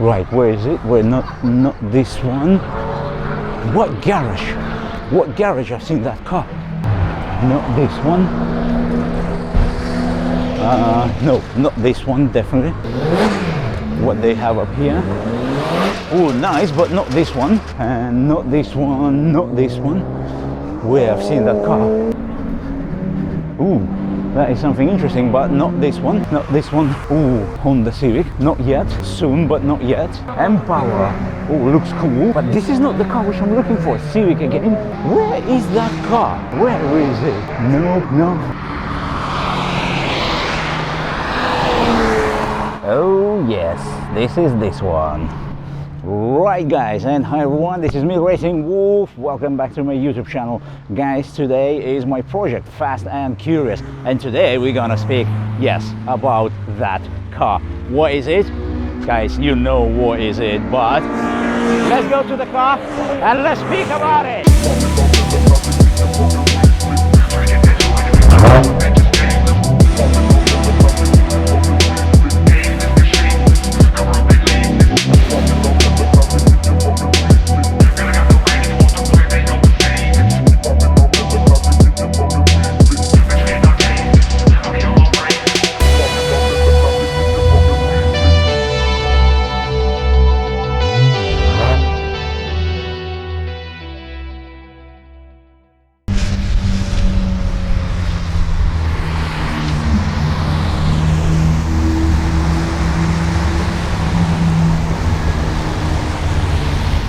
Right, where is it? Where, not this one. What garage? What garage I've seen that car? Not this one. No, not this one, definitely. What they have up here. Oh, nice, but not this one. And not this one, not this one. Where I've seen that car. Ooh, that is something interesting, but not this one, not this one. Ooh, Honda Civic, not yet, soon, but not yet. Empower, oh, looks cool, but this is not the car which I'm looking for. Civic again. Where is that car? Where is it? No. Oh yes, this is this one. Right guys, and hi everyone, this is me, Racing Wolf. Welcome back to my YouTube channel. Guys, today is my project Fast and Curious, and today we're gonna speak, yes, about that car. What is it? Guys, you know what is it, but let's go to the car and let's speak about it.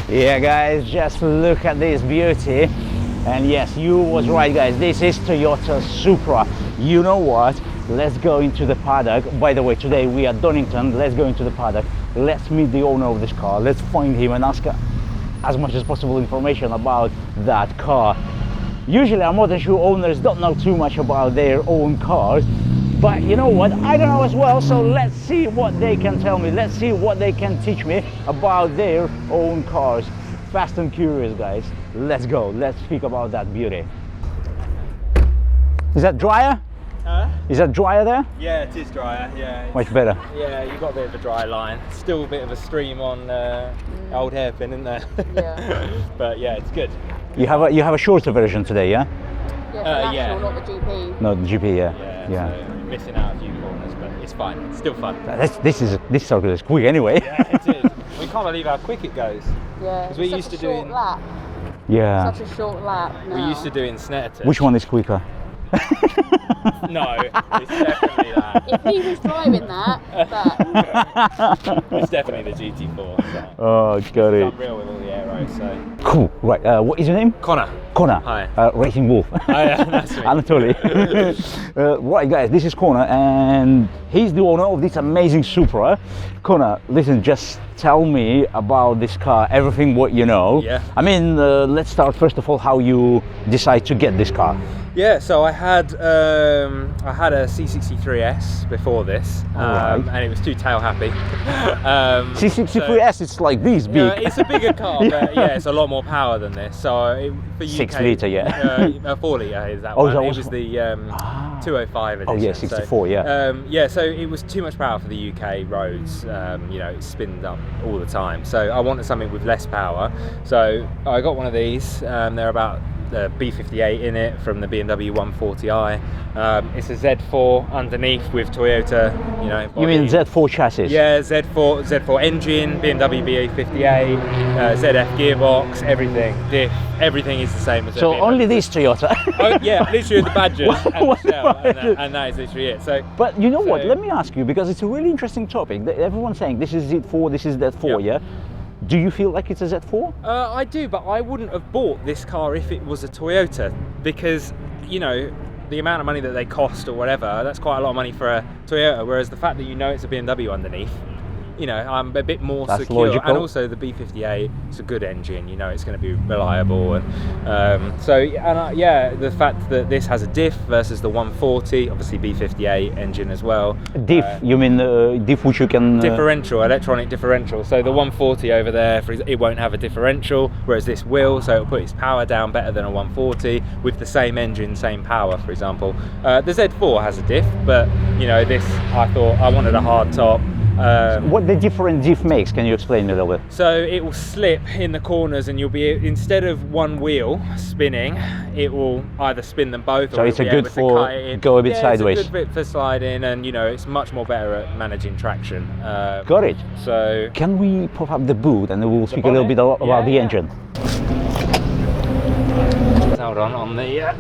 Yeah guys, just look at this beauty. And yes, you was right guys, this is Toyota Supra. You know what, let's go into the paddock. By the way, today we are Donington. Let's go into the paddock, let's meet the owner of this car, let's find him and ask as much as possible information about that car. Usually I'm modern shoe owners don't know too much about their own cars, but you know what, I don't know as well, so let's see what they can tell me, let's see what they can teach me about their own cars. Fast and curious guys, let's go, let's speak about that beauty. Is that dryer? Is that dryer there? Yeah, it is dryer, yeah. Much better. Yeah, you've got a bit of a dry line. Still a bit of a stream on old hairpin, isn't there? Yeah. But yeah, it's good. You have a shorter version today, yeah? Yeah, yeah. not the GP. No, the GP, Yeah. So missing out a few corners, but it's fine. It's still fun. This circle is quick anyway. Yeah, it is. We can't believe how quick it goes. Yeah. Because we used to doing. Lap. Yeah. Such a short lap. We used to doing Snetterton. Which one is quicker? No, it's definitely that. If he was driving that, It's definitely the GT4. So. Oh, got it. It's unreal with all the aero, so. Cool. Right. What is your name? Connor. Connor. Hi. Racing Wolf. Yeah, that's me. Anatoly. Right, guys. This is Connor, and he's the owner of this amazing Supra. Connor, listen. Just tell me about this car. Everything what you know. Yeah. I mean, let's start first of all. How you decide to get this car? Yeah, so I had a C63S before this, and it was too tail happy. C63S, it's like this big. Yeah, it's a bigger car, but yeah, it's a lot more power than this. So for UK, 6 litre, yeah. 4 litre is that Oh, one. that it was was the 205 edition. Oh yeah, 64, yeah. Yeah, so it was too much power for the UK roads. You know, it spinned up all the time. So I wanted something with less power. So I got one of these. They're about the B58 in it from the BMW 140i. It's a Z4 underneath with Toyota, you know. Body. You mean Z4 chassis? Yeah, Z4 engine, BMW B58, ZF gearbox, everything, diff, everything is the same as. So only this Toyota. Oh yeah, literally the badges and the shell, and that is literally it. So, but you know what? Let me ask you, because it's a really interesting topic. Everyone's saying this is Z4, this is Z4, yeah. Do you feel like it's a Z4? I do, but I wouldn't have bought this car if it was a Toyota, because, you know, the amount of money that they cost or whatever, that's quite a lot of money for a Toyota, whereas the fact that you know it's a BMW underneath, you know, I'm a bit more that's secure. Logical. And also the B58, it's a good engine, you know, it's going to be reliable. And yeah, the fact that this has a diff versus the 140, obviously B58 engine as well. Diff, you mean diff which you can... Differential, electronic differential. So the 140 over there, it won't have a differential, whereas this will, so it'll put its power down better than a 140 with the same engine, same power, for example. The Z4 has a diff, but, you know, this, I thought I wanted a hard top. What the different diff makes? Can you explain a little bit? So it will slip in the corners, and you'll be, instead of one wheel spinning, it will either spin them both. So or it's a be good able to for cut it in. go a bit Yeah, sideways. It's a good bit for sliding, and you know, it's much more better at managing traction. Got it. So Can we pop up the boot and we'll speak a little bit bonnet? about the Yeah. engine? Hold on the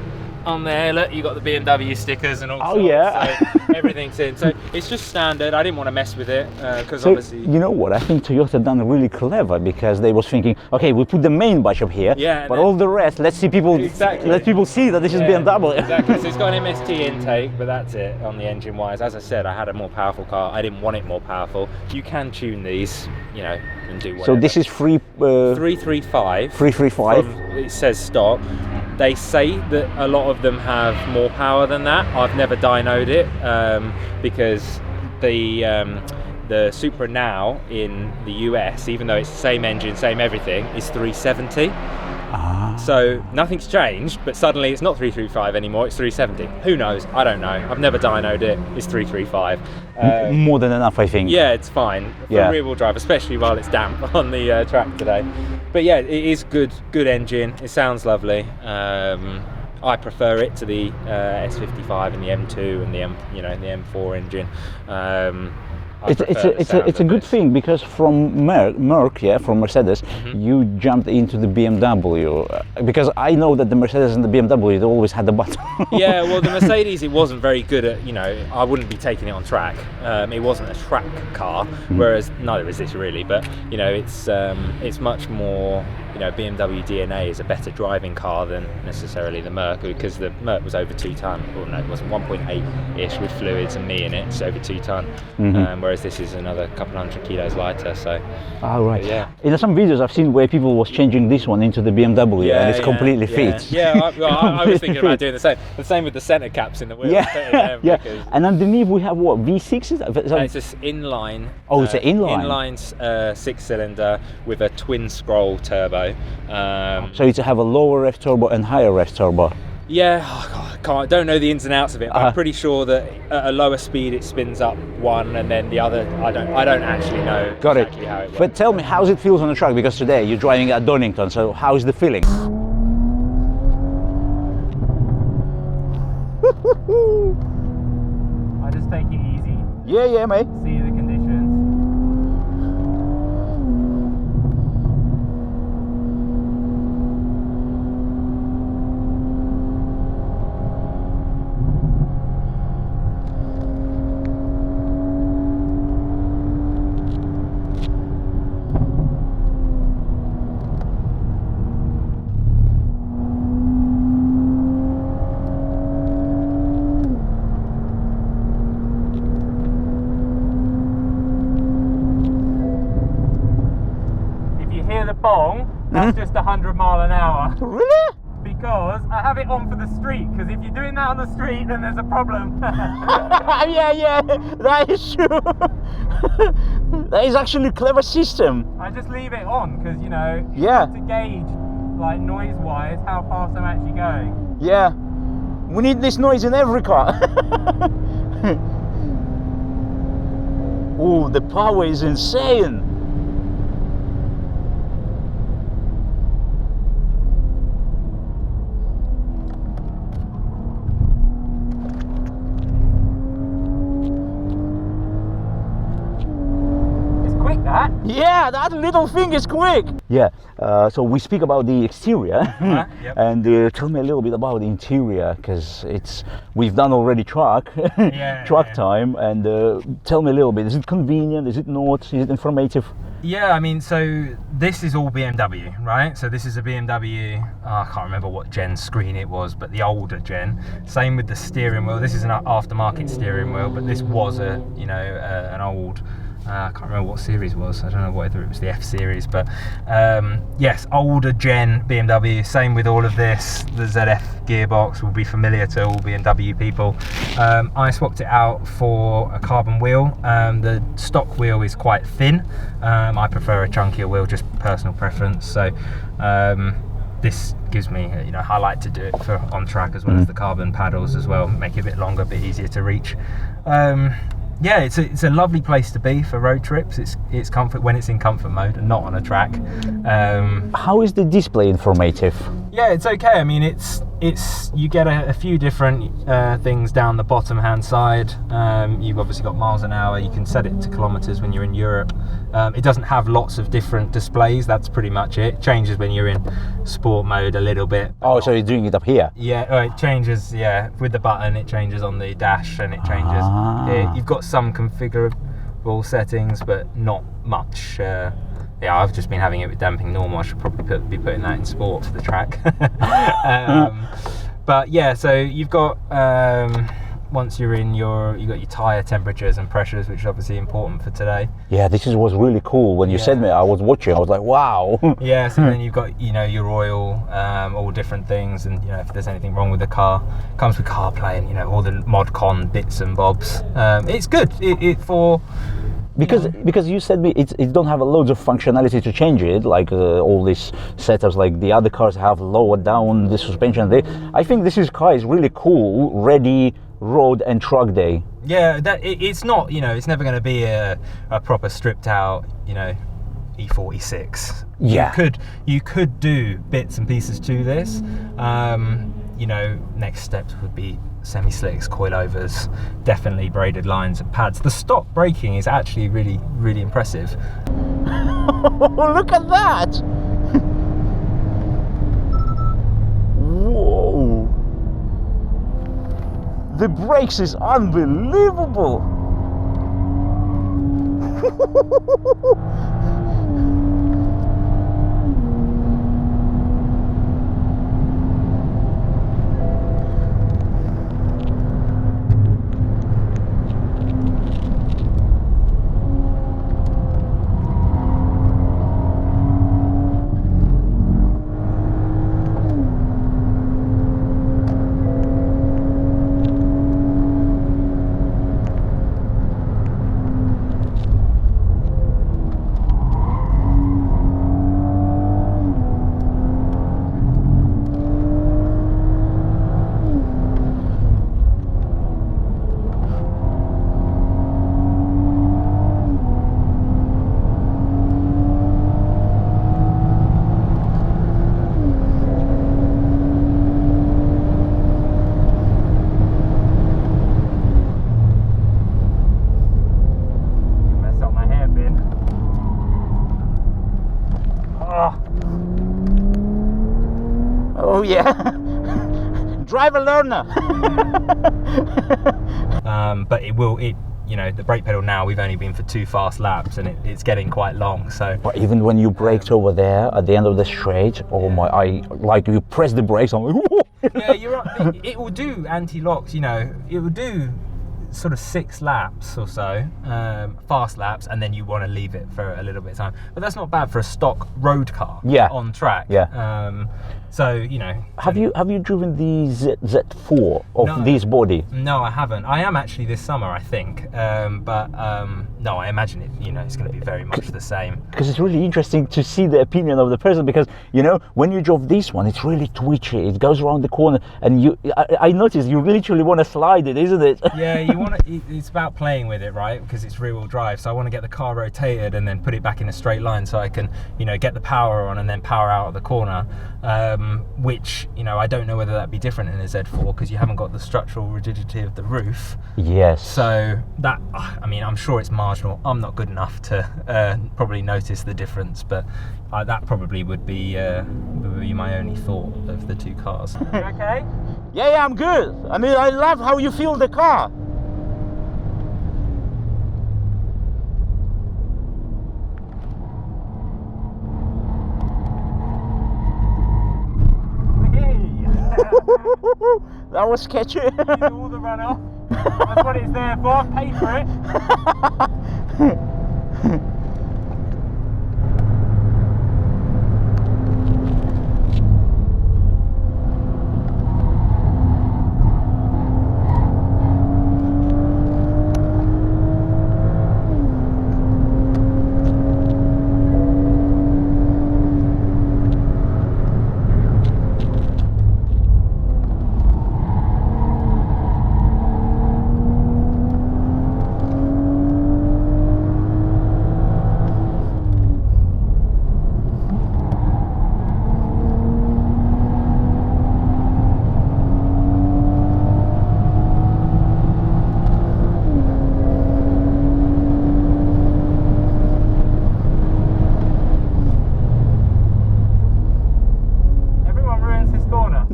on there, look, you got the BMW stickers and all. Oh, yeah. So everything's in. So it's just standard. I didn't want to mess with it because So, obviously. you know what? I think Toyota done really clever because they was thinking, okay, we put the main batch up here, Yeah, but and then- all the rest, let's see people, Exactly. let people see that this is BMW. Exactly. So it's got an MST intake, but that's it on the engine wise. As I said, I had a more powerful car. I didn't want it more powerful. You can tune these, you know, and do whatever. So this is 335. 335. It says stock. They say that a lot of them have more power than that. I've never dynoed it because the Supra now in the US, even though it's the same engine, same everything, is 370. So nothing's changed, but suddenly it's not 335 anymore, it's 370. Who knows? I don't know. I've never dynoed it. It's 335. More than enough, I think. Yeah, it's fine for Yeah. rear-wheel drive, especially while it's damp on the track today. But yeah, it is good engine. It sounds lovely. I prefer it to the S55 and the M2 and the the M4 engine. It's a good thing because from Merc, yeah, from Mercedes, you jumped into the BMW because I know that the Mercedes and the BMW they always had the button. Yeah, well, the Mercedes, it wasn't very good at, I wouldn't be taking it on track. It wasn't a track car, whereas neither is this really. But it's much more. BMW DNA is a better driving car than necessarily the Merc, because the Merc was over 2 ton. Well, no, it wasn't 1.8-ish with fluids and me in it. It's over 2 ton. Whereas this is another couple 100 kilos lighter. So. Oh, right. Yeah. In some videos I've seen where people was changing this one into the BMW and it's completely fits. Yeah, I was thinking about doing the same. The same with the centre caps in the wheels. Yeah, yeah. And underneath we have what, V6? It's just inline. Oh, it's an inline. Inline 6-cylinder with a twin scroll turbo. So it's have a lower ref turbo and higher ref turbo. Yeah, I don't know the ins and outs of it, but I'm pretty sure that at a lower speed it spins up one, and then the other, I don't actually know exactly how it works. But tell me, how's it feels on the track? Because today you're driving at Donington, so how's the feeling? I just take it easy. Yeah, mate. See the conditions. Bong, that's just 100 mile an hour. Really? Because I have it on for the street, because if you're doing that on the street, then there's a problem. yeah, that is true. That is actually a clever system. I just leave it on, because you Yeah. have to gauge, like noise-wise, how fast I'm actually going. Yeah. We need this noise in every car. Oh, the power is insane. Yeah, that little thing is quick. Yeah, so we speak about the exterior, Yep. and tell me a little bit about the interior, because we've done already truck time, and tell me a little bit. Is it convenient? Is it not? Is it informative? Yeah, I mean, so this is all BMW, right? So this is a BMW, I can't remember what gen screen it was, but the older gen. Same with the steering wheel. This is an aftermarket steering wheel, but this was an old. I can't remember what series it was. I don't know whether it was the F series, but yes, older gen BMW. Same with all of this. The ZF gearbox will be familiar to all BMW people. I swapped it out for a carbon wheel. The stock wheel is quite thin. I prefer a chunkier wheel, just personal preference. So this gives me, I like to do it for on track as well as the carbon paddles as well. Make it a bit longer, a bit easier to reach. Yeah, it's a lovely place to be for road trips. It's comfort when it's in comfort mode and not on a track. How is the display informative? Yeah, it's okay. I mean, it's you get a few different things down the bottom hand side. You've obviously got miles an hour. You can set it to kilometers when you're in Europe. It doesn't have lots of different displays. That's pretty much it. It changes when you're in sport mode a little bit. Oh, so you're doing it up here? Yeah, it changes. Yeah, with the button, it changes on the dash, and it changes. You've got some configurable settings, but not much. Yeah, I've just been having it with damping normal. I should probably be putting that in sport for the track. But yeah, so you've got once you're in you've got your tyre temperatures and pressures, which is obviously important for today. Yeah, this was really cool. When you said me, I was watching. I was like, wow. Yeah, so then you've got your oil, all different things, and if there's anything wrong with the car, it comes with CarPlay and all the mod con bits and bobs. It's good. Because you said me it don't have a loads of functionality to change it, like all these setups like the other cars have, lower down the suspension. I think this car is really cool, ready road and truck day. Yeah, it's not, it's never going to be a proper stripped out, E46. Yeah. You could do bits and pieces to this. Next steps would be semi-slicks, coilovers, definitely braided lines and pads. The stop braking is actually really, really impressive. Look at that! Whoa! The brakes is unbelievable! Oh yeah, driver learner. But the brake pedal now, we've only been for 2 fast laps, and it's getting quite long. So, but even when you braked over there at the end of the straight, you press the brakes, I'm like, whoa. Yeah, you're right. It will do anti-locks. It will do sort of 6 laps or so, fast laps, and then you want to leave it for a little bit of time. But that's not bad for a stock road car on track. Yeah. So have you driven the Z4 of this body? No, I haven't. I am actually this summer, I think. No, I imagine it. It's going to be very much the same. Because it's really interesting to see the opinion of the person. Because when you drove this one, it's really twitchy. It goes around the corner, and I noticed you literally want to slide it, isn't it? Yeah, you want to. It's about playing with it, right? Because it's rear-wheel drive, so I want to get the car rotated and then put it back in a straight line, so I can, get the power on and then power out of the corner. Which I don't know whether that'd be different in a Z4 because you haven't got the structural rigidity of the roof. Yes. So that, I'm sure it's marginal. I'm not good enough to probably notice the difference, but that probably would be my only thought of the 2 cars. You okay? Yeah, I'm good. I love how you feel the car. That was sketchy. You do all the runoff. That's what it's there for. Pay for it.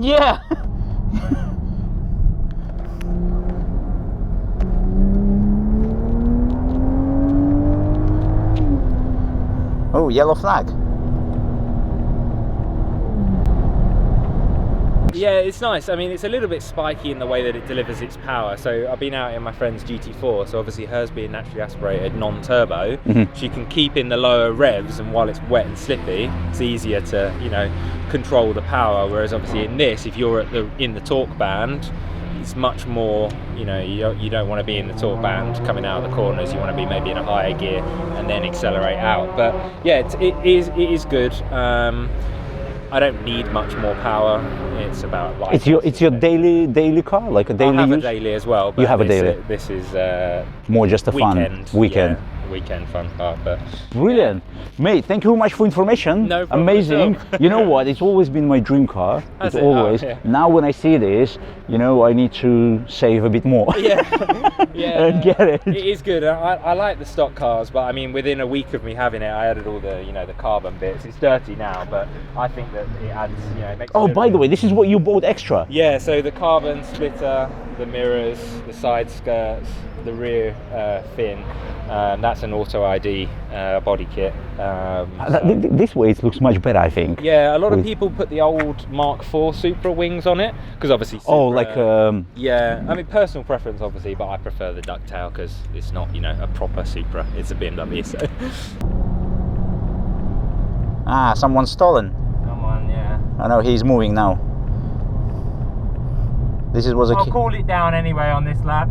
Yeah. Oh, yellow flag. Yeah, it's nice. I mean, it's a little bit spiky in the way that it delivers its power. So I've been out in my friend's GT4, so obviously hers being naturally aspirated, non-turbo, she can keep in the lower revs, and while it's wet and slippy, it's easier to, you know, control the power. Whereas obviously in this, if you're in the torque band, it's much more, you know, you don't want to be in the torque band coming out of the corners. You want to be maybe in a higher gear and then accelerate out. But yeah, it is good. I don't need much more power. It's about life. It's your daily car, like a daily I have use? a daily as well. But You have a daily. This is More just a weekend. fun weekend. Yeah, weekend fun car. But Brilliant, mate. Thank you very much for information. No problem Amazing. at all. You know what? It's always been my dream car. Has It's it? always. Oh, yeah. Now when I see this, you know, I need to save a bit more. yeah, And get it. It is good. I like the stock cars, but I mean, within a week of me having it, I added all the, you know, the carbon bits. It's dirty now, but I think that it adds, you know, it makes. Oh, by the way, this is what you bought extra. Yeah, so the carbon splitter, the mirrors, the side skirts, the rear fin, that's an auto ID body kit. This way it looks much better, I think. Yeah, a lot of people put the old Mark IV Supra wings on it, because obviously Supra, Oh, like yeah, I mean, personal preference obviously, but I prefer the ducktail because it's not, you know, a proper Supra, it's a BMW, so. Ah, someone's stolen. Someone, yeah. I know, he's moving now. This was a I'll call it down anyway on this lap.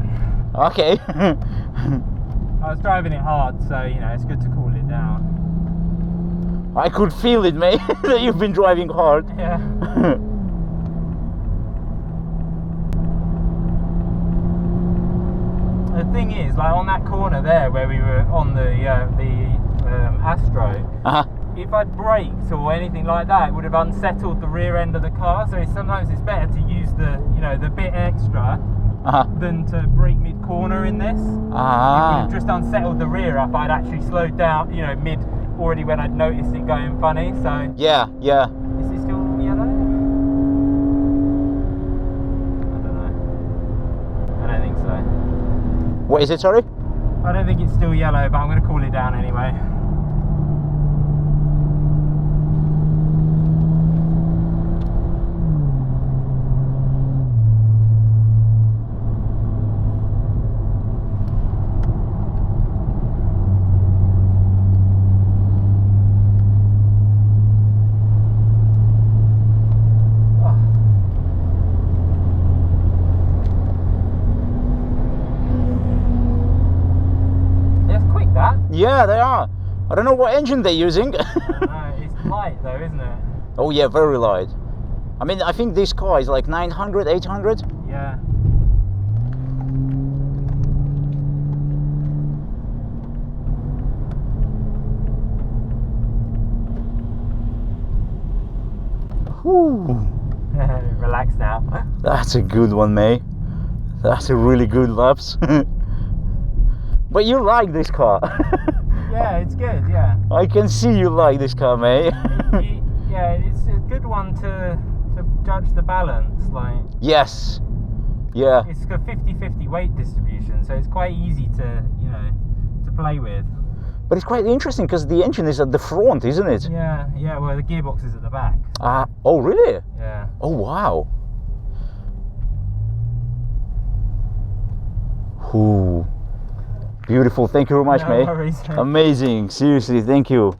Okay. I was driving it hard, so, you know, it's good to cool it down. I could feel it, mate, that you've been driving hard. Yeah. The thing is, like on that corner there where we were on the Astro, if I'd braked or anything like that, it would have unsettled the rear end of the car. So sometimes it's better to use the, you know, the bit extra than to brake mid-corner in this. It would have just unsettled the rear up. I'd actually slowed down, you know, mid already when I'd noticed it going funny. So Yeah. is it still yellow? I don't know. I don't think so. What is it, sorry? I don't think it's still yellow, but I'm going to cool it down anyway. Yeah, they are. I don't know what engine they're using. It's light though, isn't it? Oh yeah, very light. I mean, I think this car is like 900, 800. Yeah. Whew. Relax now. That's a good one, mate. That's a really good laps. But you like this car. Yeah, it's good, yeah. I can see you like this car, mate. Yeah, it's a good one to judge the balance. Like, Yes. Yeah. it's a 50-50 weight distribution, so it's quite easy to, you know, to play with. But it's quite interesting because the engine is at the front, isn't it? Yeah, well, the gearbox is at the back. Oh, really? Yeah. Oh, wow. Ooh. Beautiful. Thank you very much, No mate. worries. Amazing. Seriously, thank you.